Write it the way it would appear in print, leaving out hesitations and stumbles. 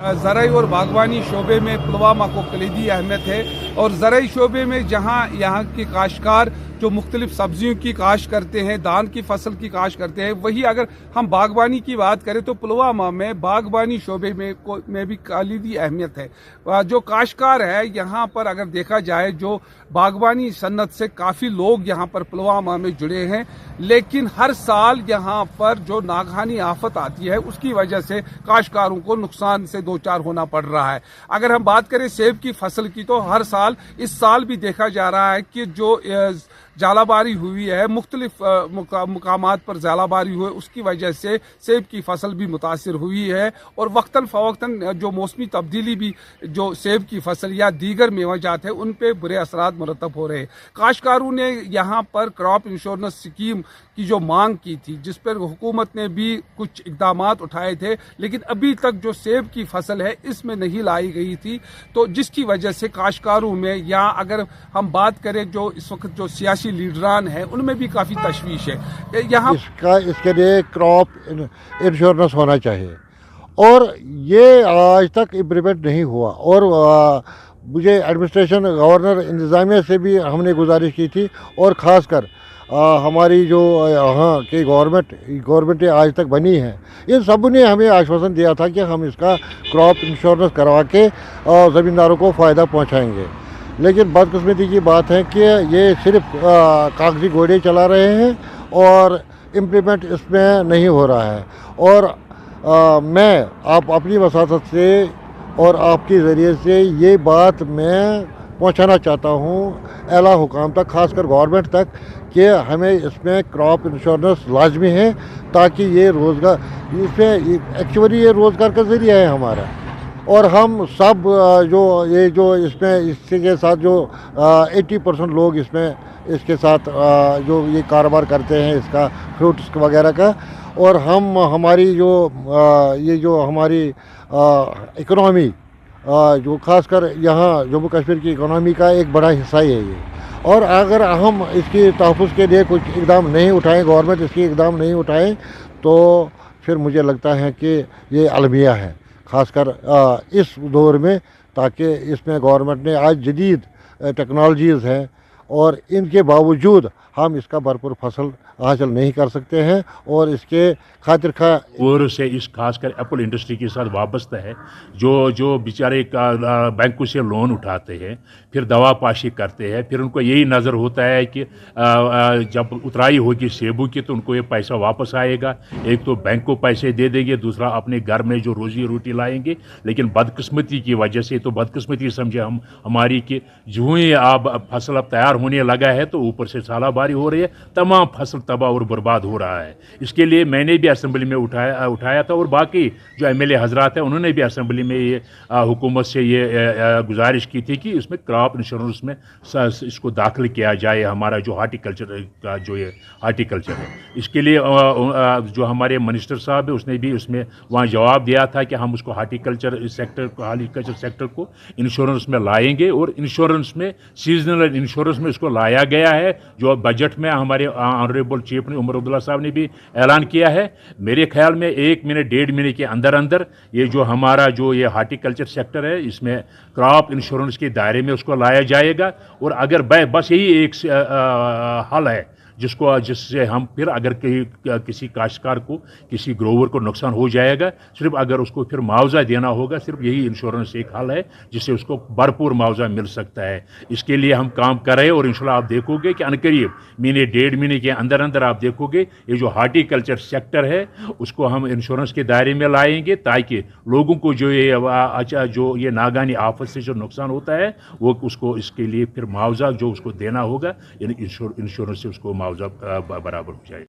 ज़राई और बागवानी शोबे में पुलवामा को कलीदी अहमियत है और ज़राई शोबे में जहाँ यहाँ के काश्तकार जो मुख्तलिफ सब्जियों की काश्त करते हैं, धान की फसल की काश्त करते हैं, वही अगर हम बागवानी की बात करें तो पुलवामा में बागवानी शोबे में भी कलीदी अहमियत है। जो काश्तकार है यहाँ पर अगर देखा जाए, जो बागवानी सन्नत से काफ़ी लोग यहाँ पर पुलवामा में जुड़े हैं, लेकिन हर साल यहाँ पर जो नागहानी आफत आती है उसकी वजह से काश्तकारों को नुकसान से दो चार होना पड़ रहा है। अगर हम बात करें सेब की फसल की तो हर साल, इस साल भी देखा जा रहा है कि जो जालाबारी हुई है, मुख्तलिफ मुकामात पर जालाबारी हुई, उसकी वजह से सेब की फसल भी मुतासिर हुई है और वक्तन फ़वक्तन जो मौसमी तब्दीली भी जो सेब की फसल या दीगर मेवाजात है उन पे बुरे असरात मुरतब हो रहे हैं। काश्तकारों ने यहाँ पर क्रॉप इंश्योरेंस स्कीम की जो मांग की थी, जिस पर हुकूमत ने भी कुछ इक़दामात उठाए थे, लेकिन अभी तक जो सेब की फसल है इसमें नहीं लाई गई थी, तो जिसकी वजह से काश्तकारों में, या अगर हम बात करें जो इस वक्त जो सियासी लीडरान हैं उनमें भी काफ़ी तशवीश है। यहाँ इसके लिए क्रॉप इंश्योरेंस होना चाहिए और ये आज तक इम्प्लीमेंट नहीं हुआ। और मुझे एडमिनिस्ट्रेशन, गवर्नर, इंतज़ामिया से भी हमने गुजारिश की थी और ख़ासकर हमारी जो यहाँ की गवर्नमेंट आज तक बनी है, इन सब ने हमें आश्वासन दिया था कि हम इसका क्रॉप इंश्योरेंस करवा के ज़मींदारों को फ़ायदा पहुँचाएँगे। लेकिन बदकिस्मती की बात है कि ये सिर्फ कागजी घोड़े चला रहे हैं और इम्प्लीमेंट इसमें नहीं हो रहा है। और मैं आप अपनी वसातत से और आपके ज़रिए से ये बात मैं पहुंचाना चाहता हूं आला हुकाम तक, खासकर गवर्नमेंट तक, कि हमें इसमें क्रॉप इंश्योरेंस लाजमी है, ताकि ये रोज़गार, इसमें एक्चुअली ये रोज़गार का ज़रिया है हमारा। और हम सब जो इसमें इसके साथ जो 80% लोग इसमें इसके साथ जो ये कारोबार करते हैं इसका, फ्रूट्स वगैरह का, और हमारी ये जो हमारी इकोनॉमी, जो खासकर यहाँ जम्मू कश्मीर की इकोनॉमी का एक बड़ा हिस्सा ही है ये। और अगर हम इसकी तहफ़्फ़ुज़ के लिए कुछ इक़दाम नहीं उठाएं, गवर्नमेंट इसकी इक़दाम नहीं उठाएं, तो फिर मुझे लगता है कि ये अलमिया है, ख़ासकर इस दौर में, ताकि इसमें गवर्नमेंट ने आज जदीद टेक्नोलॉजीज़ हैं और इनके बावजूद हम इसका भरपूर फसल हासिल नहीं कर सकते हैं। और इसके खातिर और से इस खासकर एप्पल इंडस्ट्री के साथ वाबस्ता है, जो बेचारे बैंकों से लोन उठाते हैं, फिर दवा पाशी करते हैं, फिर उनको यही नज़र होता है कि जब उतराई होगी सेबों की तो उनको ये पैसा वापस आएगा, एक तो बैंक को पैसे दे देंगे, दूसरा अपने घर में जो रोजी रोटी लाएंगे। लेकिन बदकिस्मती की वजह से, तो बदकिस्मती समझे हमारी कि जो ही फसल अब तैयार होने लगा है तो ऊपर से सालाबारी हो रही है, तमाम फसल तबाह और बर्बाद हो रहा है। इसके लिए मैंने भी असेंबली में उठाया था और बाकी जो एमएलए हजरात हैं उन्होंने भी असेंबली में ये हुकूमत से ये गुजारिश की थी कि इसमें क्रॉप इंश्योरेंस में इसको दाखिल किया जाए, हमारा जो हार्टिकल्चर का जो ये हार्टिकल्चर है। इसके लिए जो हमारे मिनिस्टर साहब है उसने भी उसमें वहाँ जवाब दिया था कि हम उसको हार्टिकल्चर सेक्टर को इंश्योरेंस में लाएंगे, और इंश्योरेंस में सीजनल इंश्योरेंस में इसको लाया गया है, जो बजट में हमारे ऑनरेबल चीफ उमर अब्दुल्ला साहब ने भी ऐलान किया है। मेरे ख्याल में 1 महीने 1.5 महीने के अंदर अंदर ये जो हमारा जो ये हार्टिकल्चर सेक्टर है इसमें क्रॉप इंश्योरेंस के दायरे में उसको लाया जाएगा। और अगर बस यही एक हल है जिससे हम फिर अगर किसी काश्तकार को, किसी ग्रोवर को नुकसान हो जाएगा, सिर्फ अगर उसको फिर मुआवजा देना होगा, सिर्फ यही इंश्योरेंस एक हल है जिससे उसको भरपूर मुआवजा मिल सकता है। इसके लिए हम काम कर रहे हैं और इंशाल्लाह आप देखोगे कि अनकरीब महीने 1.5 महीने के अंदर अंदर आप देखोगे ये जो हार्टिकल्चर सेक्टर है उसको हम इंश्योरेंस के दायरे में लाएंगे, ताकि लोगों को जो ये नागानी आफत से जो नुकसान होता है वो उसको, इसके लिए फिर मुआवजा जो उसको देना होगा, इंश्योरेंस से उसको मुआवजा बराबर हो जाए।